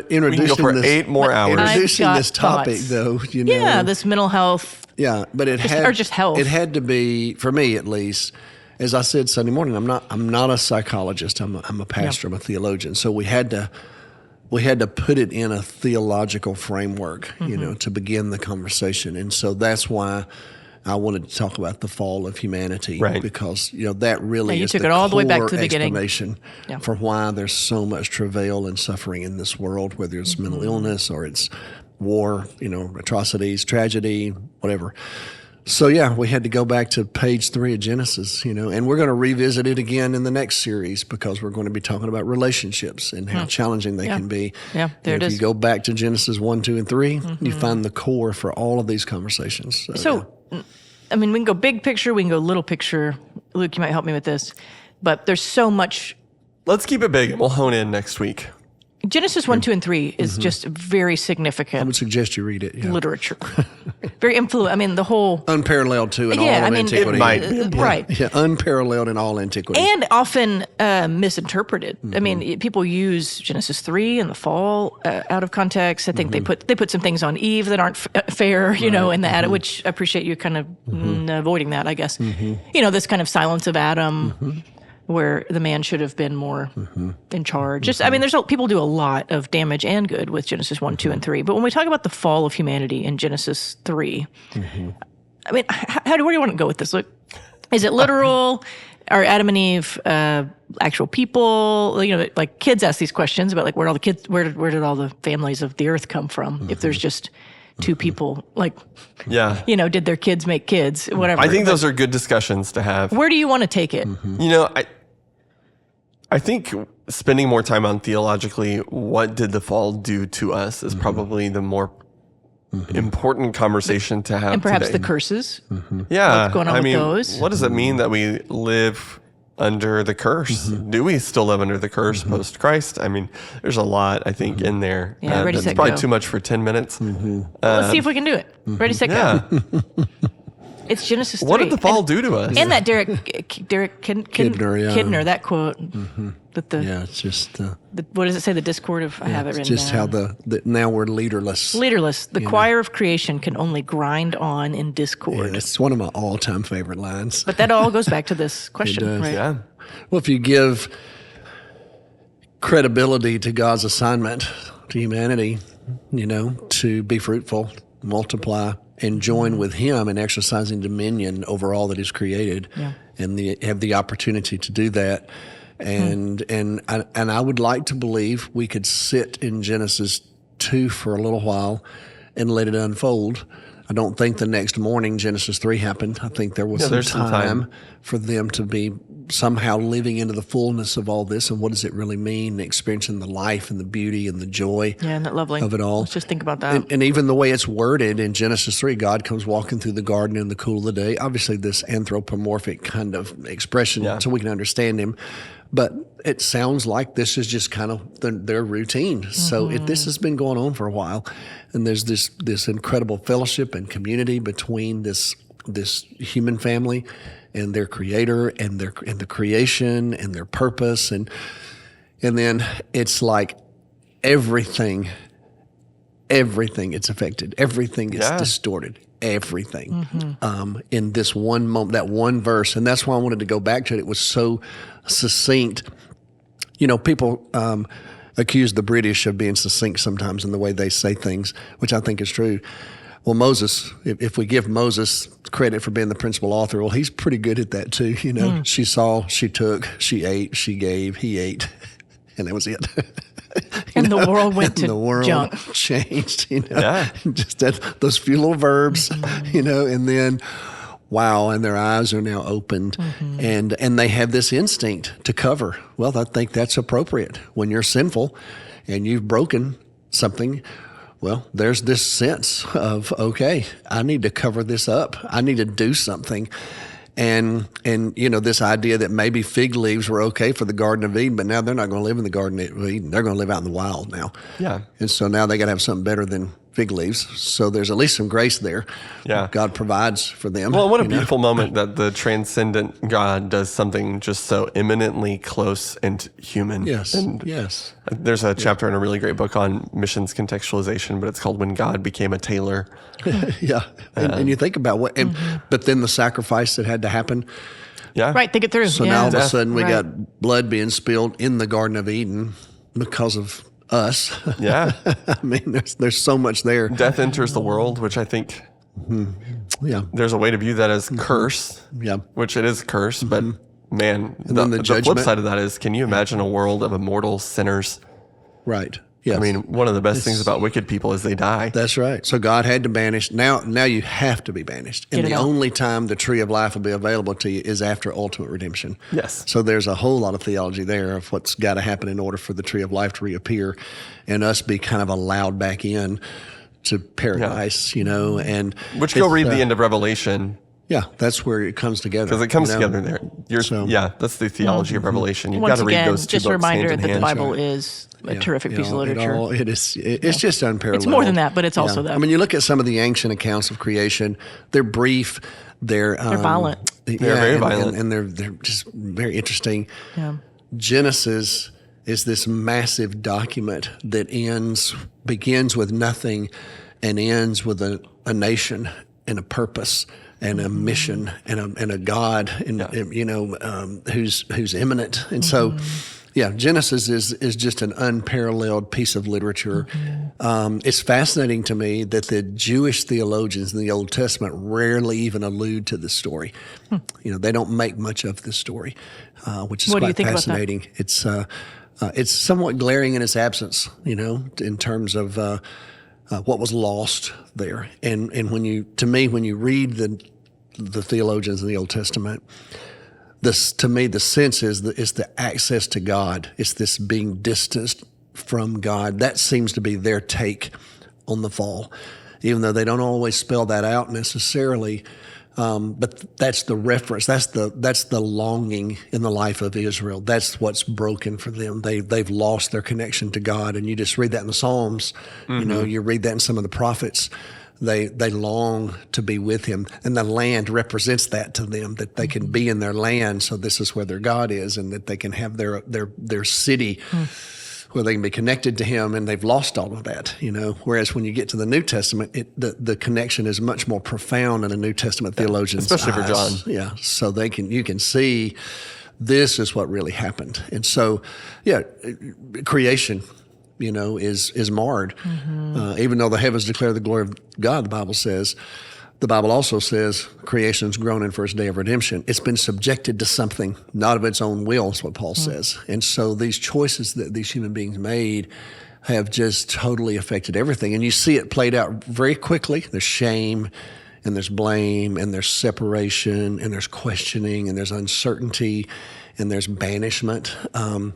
introducing we can go for 8 more hours. Introducing this topic, though, this mental health. Yeah, but or just health. It had to be, for me at least. As I said Sunday morning, I'm not a psychologist. I'm a pastor. I'm a theologian. So we had to put it in a theological framework, to begin the conversation. And so that's why I wanted to talk about the fall of humanity, right. because that really is took the it all the way back to the explanation for why there's so much travail and suffering in this world, whether it's mental illness or it's war, atrocities, tragedy, whatever. So we had to go back to page 3 of Genesis, and we're going to revisit it again in the next series, because we're going to be talking about relationships and how challenging they can be. Yeah, there it is. If you go back to Genesis 1, 2, and 3, you find the core for all of these conversations. So I mean, we can go big picture, we can go little picture. Luke, you might help me with this, but there's so much. Let's keep it big and we'll hone in next week. Genesis 1, 2, and 3 is just very I significant would suggest you read it. Yeah. literature. Very influential. I mean, the whole. Unparalleled, too, in all of antiquity. It might be. Right. Yeah, unparalleled in all antiquity. And often misinterpreted. I mean, people use Genesis 3 and the fall out of context. I think they put some things on Eve that aren't fair, in that, which I appreciate you kind of avoiding that, I guess. This kind of silence of Adam, where the man should have been more in charge. Just, I mean, people do a lot of damage and good with Genesis 1, 2, and 3. But when we talk about the fall of humanity in Genesis 3, I mean, where do you want to go with this? Look, is it literal? Are Adam and Eve actual people? Like kids ask these questions about like where did all the families of the earth come from? If there's just 2 people, did their kids make kids? Whatever. I think those are good discussions to have. Where do you want to take it? I think spending more time on theologically, what did the fall do to us, is probably the more important conversation to have. And perhaps today. the curses. Yeah. What's going on with those? What does it mean that we live under the curse? Do we still live under the curse post Christ? I mean, there's a lot, I think, in there. Yeah, ready, that's set, probably go. too much for 10 minutes. Let's see if we can do it. Ready, set, Yeah. go. It's Genesis 3. What did the fall do to us? And that Derek Kidner, that quote. It's just... what does it say? The discord of... I have it written just down. how now we're leaderless. Leaderless. The choir of creation can only grind on in discord. Yeah, it's one of my all-time favorite lines. But that all goes back to this question, does. right? Yeah. Well, if you give credibility to God's assignment to humanity, to be fruitful, multiply, and join with Him in exercising dominion over all that is created, and have the opportunity to do that. And I would like to believe we could sit in Genesis 2 for a little while and let it unfold. I don't think the next morning Genesis 3 happened. I think there was some time for them to be somehow living into the fullness of all this, and what does it really mean, experiencing the life and the beauty and the joy isn't that lovely? Of it all. Let's just think about that. And even the way it's worded in Genesis 3, God comes walking through the garden in the cool of the day. Obviously, this anthropomorphic kind of expression, so we can understand Him. But it sounds like this is just kind of their routine. So this has been going on for a while, and there's this incredible fellowship and community between this human family and their Creator and the creation and their purpose, and then it's like everything gets affected, everything gets distorted. Everything in this one moment, that one verse. And that's why I wanted to go back to it. It was so succinct. People accuse the British of being succinct sometimes in the way they say things, which I think is true. Well, Moses, if we give Moses credit for being the principal author, well, he's pretty good at that too. She saw, she took, she ate, she gave, he ate, and that was it. And the world went to the world junk. changed, Yeah. just those few little verbs, and then, wow, and their eyes are now opened, and they have this instinct to cover. Well, I think that's appropriate. When you're sinful and you've broken something, well, there's this sense of, okay, I need to cover this up. I need to do something. And this idea that maybe fig leaves were okay for the Garden of Eden, but now they're not going to live in the Garden of Eden. They're going to live out in the wild now. Yeah. And so now they got to have something better than fig leaves. So there's at least some grace there. Yeah. God provides for them. Well, what a beautiful moment that the transcendent God does something just so eminently close and human. Yes. And Yes. there's a chapter in a really great book on missions contextualization, but it's called When God Became a Tailor. Yeah. And you think about what, but then the sacrifice that had to happen. Yeah. Right, think it through. So now all of a Death. sudden we Right. got blood being spilled in the Garden of Eden because of us. Yeah. I mean, there's so much there. Death enters the world, which I think Yeah. there's a way to view that as curse, Yeah. which it is a curse, but man, then the the flip judgment. side of that is, can you imagine a world of immortal sinners? Right. Yes. I mean, one of the best things about wicked people is they die. That's right. So God had to banish. Now you have to be banished. And Get it the out. only time the tree of life will be available to you is after ultimate redemption. Yes. So there's a whole lot of theology there of what's got to happen in order for the tree of life to reappear and us be kind of allowed back in to paradise, and Which go it's, read the end of Revelation, Yeah, that's where it comes together. because it comes you know? together there. That's the theology of Revelation. You've got Once to read again, those two just a books hand reminder in that the hand. Bible is a terrific piece of literature. It's just unparalleled. It's more than that, but it's also that. I mean, you look at some of the ancient accounts of creation; they're brief, they're violent. They're very violent. and they're just very interesting. Yeah. Genesis is this massive document that begins with nothing, and ends with a nation and a purpose and a mission and a God who's imminent. And so, Genesis is just an unparalleled piece of literature. It's fascinating to me that the Jewish theologians in the Old Testament rarely even allude to this story. They don't make much of this story, which is What do you quite think about that? fascinating. It's somewhat glaring in its absence, in terms of what was lost there. And when you read the theologians in the Old Testament, to me the sense is the access to God. It's this being distanced from God. That seems to be their take on the fall, even though they don't always spell that out necessarily. But that's the reference. That's the longing in the life of Israel. That's what's broken for them. They've lost their connection to God, and you just read that in the Psalms. You read that in some of the prophets. They long to be with Him, and the land represents that to them, that they can be in their land. So this is where their God is, and that they can have their city. Where they can be connected to Him, and they've lost all of that, Whereas when you get to the New Testament, the connection is much more profound in a New Testament theologian's especially for eyes. John. Yeah, so you can see this is what really happened, and so creation, is marred, even though the heavens declare the glory of God. The Bible says. The Bible also says creation's groaning for its day of redemption. It's been subjected to something, not of its own will, is what Paul says. And so these choices that these human beings made have just totally affected everything. And you see it played out very quickly. There's shame, and there's blame, and there's separation, and there's questioning, and there's uncertainty, and there's banishment, and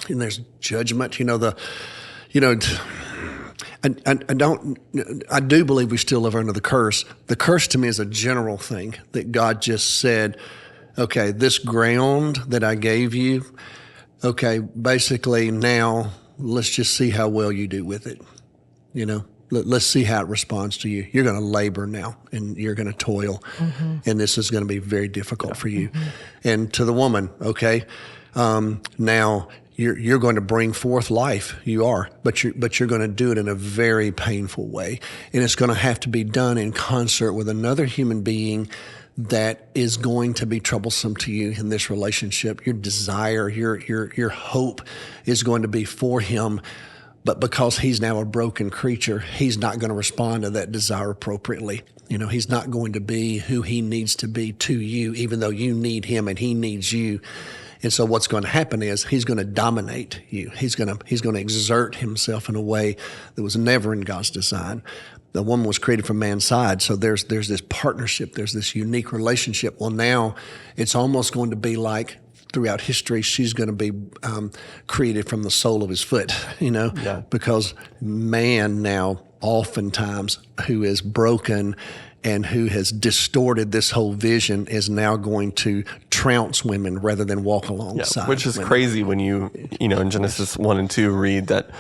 there's judgment. I do believe we still live under the curse. The curse to me is a general thing that God just said, okay, this ground that I gave you, okay, basically now let's just see how well you do with it. Let's see how it responds to you. You're going to labor now, and you're going to toil, and this is going to be very difficult for you. And to the woman, okay, now you're going to bring forth life. You are, but you're going to do it in a very painful way, and it's going to have to be done in concert with another human being that is going to be troublesome to you in this relationship. Your desire, your hope is going to be for him. But because he's now a broken creature, he's not going to respond to that desire appropriately. He's not going to be who he needs to be to you, even though you need him and he needs you. And so what's going to happen is he's going to dominate you. He's going to exert himself in a way that was never in God's design. The woman was created from man's side, so there's this partnership, there's this unique relationship. Well, now it's almost going to be like throughout history, she's going to be created from the sole of his foot, because man now oftentimes who is broken and who has distorted this whole vision is now going to trounce women rather than walk alongside. Which is women. crazy when you in Genesis 1 and 2 read that,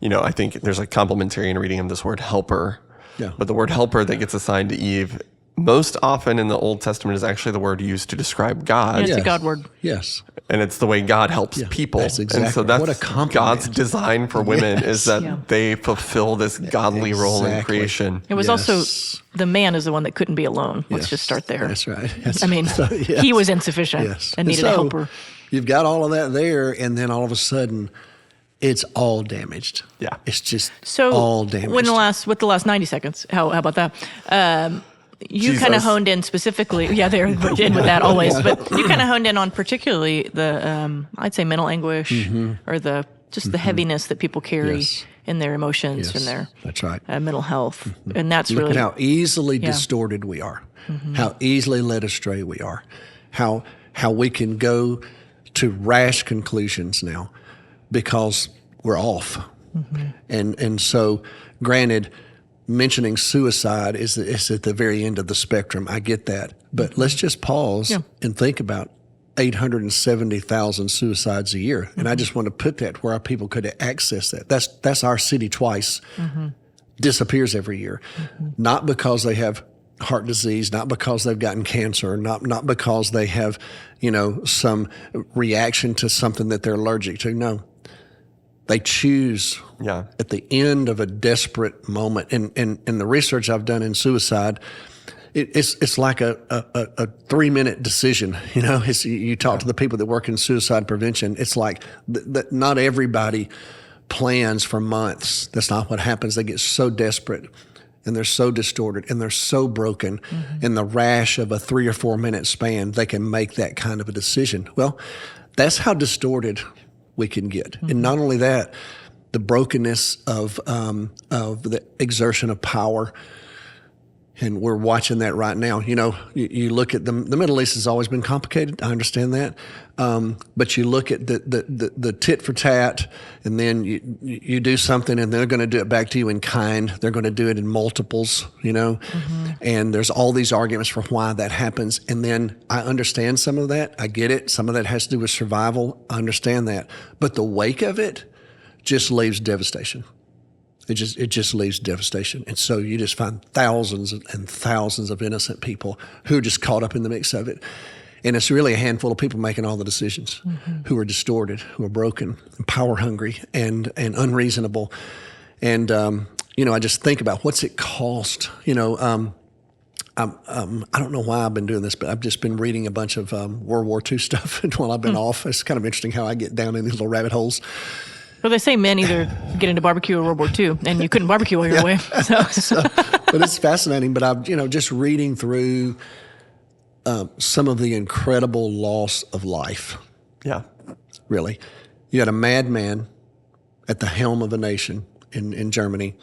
I think there's a complementarian reading of this word helper. Yeah. But the word helper that gets assigned to Eve most often in the Old Testament is actually the word used to describe God. It's a God word. Yes. And it's the way God helps people. That's exactly. And so that's what a compliment. God's design for women is that Yeah. they fulfill this godly role in creation. It was also the man is the one that couldn't be alone. Let's Yes. just start there. That's right. He was insufficient and needed a helper. You've got all of that there, and then all of a sudden, it's all damaged. Yeah. It's just So all damaged. with the last 90 seconds, how about that? You kind of Jesus. honed in specifically. Yeah, they're in with that always. But you kind of honed in on particularly the, I'd say, mental anguish or the heaviness that people carry Yes. in their emotions Yes, and their that's right. Mental health. And that's Look really at how easily distorted we are, how easily led astray we are, how we can go to rash conclusions now because we're off. And so, granted, mentioning suicide is at the very end of the spectrum. I get that. But let's just pause and think about 870,000 suicides a year. And I just want to put that where our people could access that. That's our city twice. Disappears every year. Not because they have heart disease, not because they've gotten cancer, not because they have, some reaction to something that they're allergic to. No. They choose at the end of a desperate moment. And the research I've done in suicide, it's like a 3-minute decision. You talk to the people that work in suicide prevention. It's like not everybody plans for months. That's not what happens. They get so desperate and they're so distorted and they're so broken in the rash of a 3 or 4 minute span, they can make that kind of a decision. Well, that's how distorted we can get. And not only that, the brokenness of the exertion of power. And we're watching that right now. You look at the Middle East has always been complicated. I understand that. But you look at the tit for tat, and then you do something, and they're going to do it back to you in kind. They're going to do it in multiples, And there's all these arguments for why that happens. And then I understand some of that. I get it. Some of that has to do with survival. I understand that. But the wake of it just leaves devastation. It just leaves devastation. And so you just find thousands and thousands of innocent people who are just caught up in the mix of it. And it's really a handful of people making all the decisions who are distorted, who are broken, and power hungry, and unreasonable. And, I just think about what's it cost? I don't know why I've been doing this, but I've just been reading a bunch of World War II stuff while I've been off. It's kind of interesting how I get down in these little rabbit holes. Well, they say men either get into barbecue or World War II, and you couldn't barbecue while you're away. So, but it's fascinating. But I've, just reading through some of the incredible loss of life. Yeah. Really. You had a madman at the helm of a nation in Germany.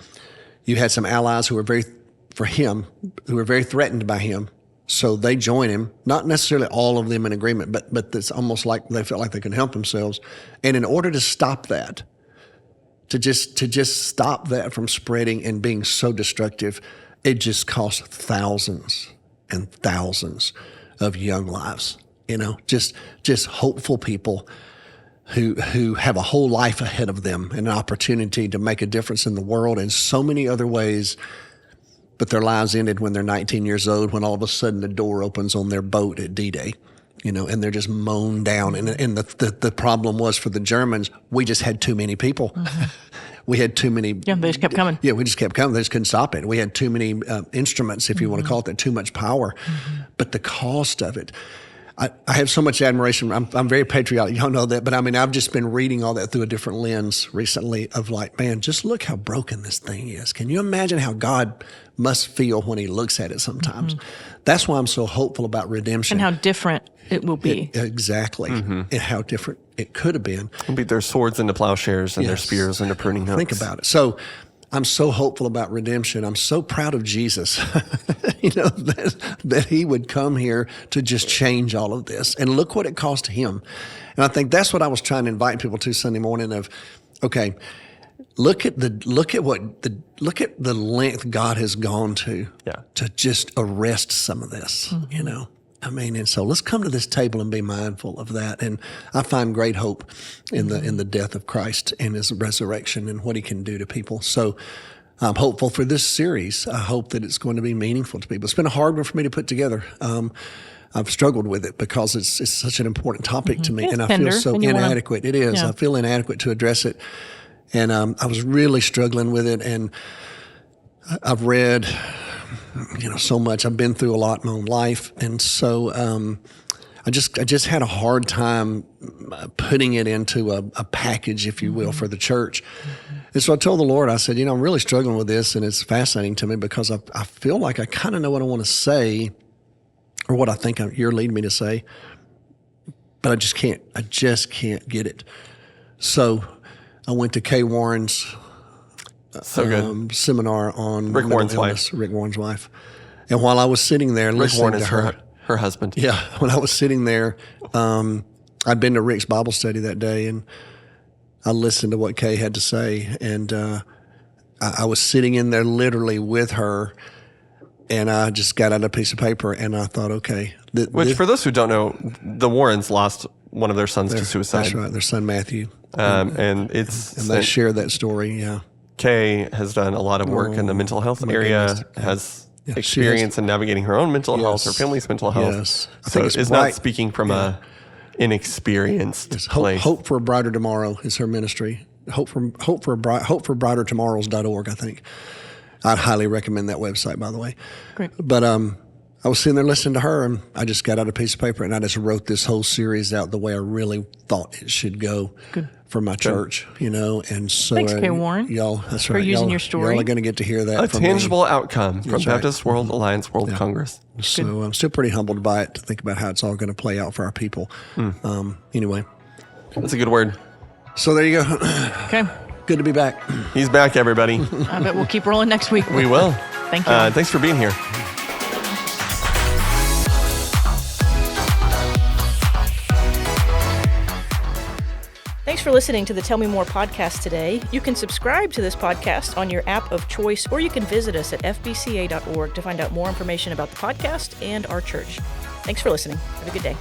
You had some allies who were very threatened by him. So they join him, not necessarily all of them in agreement, but it's almost like they felt like they could help themselves. And in order to stop that, to just stop that from spreading and being so destructive, it just cost thousands and thousands of young lives. Just hopeful people who have a whole life ahead of them and an opportunity to make a difference in the world in so many other ways. But their lives ended when they're 19 years old, when all of a sudden the door opens on their boat at D-Day, and they're just mown down. And the problem was for the Germans, we just had too many people. We had too many. Yeah, they just kept coming. Yeah, we just kept coming. They just couldn't stop it. We had too many instruments, if you want to call it that, too much power. But the cost of it, I have so much admiration. I'm very patriotic. Y'all know that. But I mean, I've just been reading all that through a different lens recently of like, man, just look how broken this thing is. Can you imagine how God must feel when he looks at it sometimes? That's why I'm so hopeful about redemption. And how different it will be. Exactly. And how different it could have been. It'll be their swords into plowshares and their spears into pruning hooks. Think about it. So I'm so hopeful about redemption. I'm so proud of Jesus, that he would come here to just change all of this. And look what it cost him. And I think that's what I was trying to invite people to Sunday morning of, okay, look at the length God has gone to just arrest some of this, I mean, and so let's come to this table and be mindful of that. And I find great hope in the death of Christ and his resurrection and what he can do to people. So I'm hopeful for this series. I hope that it's going to be meaningful to people. It's been a hard one for me to put together. I've struggled with it because it's such an important topic to me, it's and I tender, feel so inadequate. It is. Yeah. I feel inadequate to address it, and I was really struggling with it. And I've read, so much. I've been through a lot in my own life, and so I just had a hard time putting it into a package, if you will, for the church. And so I told the Lord, I said, I'm really struggling with this, and it's fascinating to me because I feel like I kind of know what I want to say, or what I think you're leading me to say, but I just can't get it. So I went to Kay Warren's seminar on Rick Warren's wife. Rick Warren's wife. And while I was sitting there listening to her, her husband. Yeah, when I was sitting there, I'd been to Rick's Bible study that day, and I listened to what Kay had to say, and I was sitting in there literally with her, and I just got out a piece of paper, and I thought, okay. Which, for those who don't know, the Warrens lost one of their sons to suicide. That's right, their son Matthew. And they share that story, yeah. Kay has done a lot of work in the mental health area, has experience in navigating her own mental health, her family's mental health. Yes. So it's not speaking from a inexperienced place. Hope for a Brighter Tomorrow is her ministry. Hopeforbrightertomorrows.org, I think. I'd highly recommend that website, by the way. Great. But I was sitting there listening to her, and I just got out a piece of paper, and I just wrote this whole series out the way I really thought it should go for my church, And so, thanks, Kay Warren. Y'all, that's for right. using your story. Y'all are going to get to hear that. A from tangible me. outcome from Baptist World Alliance World Congress. So I'm still pretty humbled by it to think about how it's all going to play out for our people. Anyway. That's a good word. So there you go. Okay. Good to be back. He's back, everybody. I bet we'll keep rolling next week. We will. Thank you. Thanks for being here. Thanks for listening to the Tell Me More podcast today. You can subscribe to this podcast on your app of choice, or you can visit us at fbca.org to find out more information about the podcast and our church. Thanks for listening. Have a good day.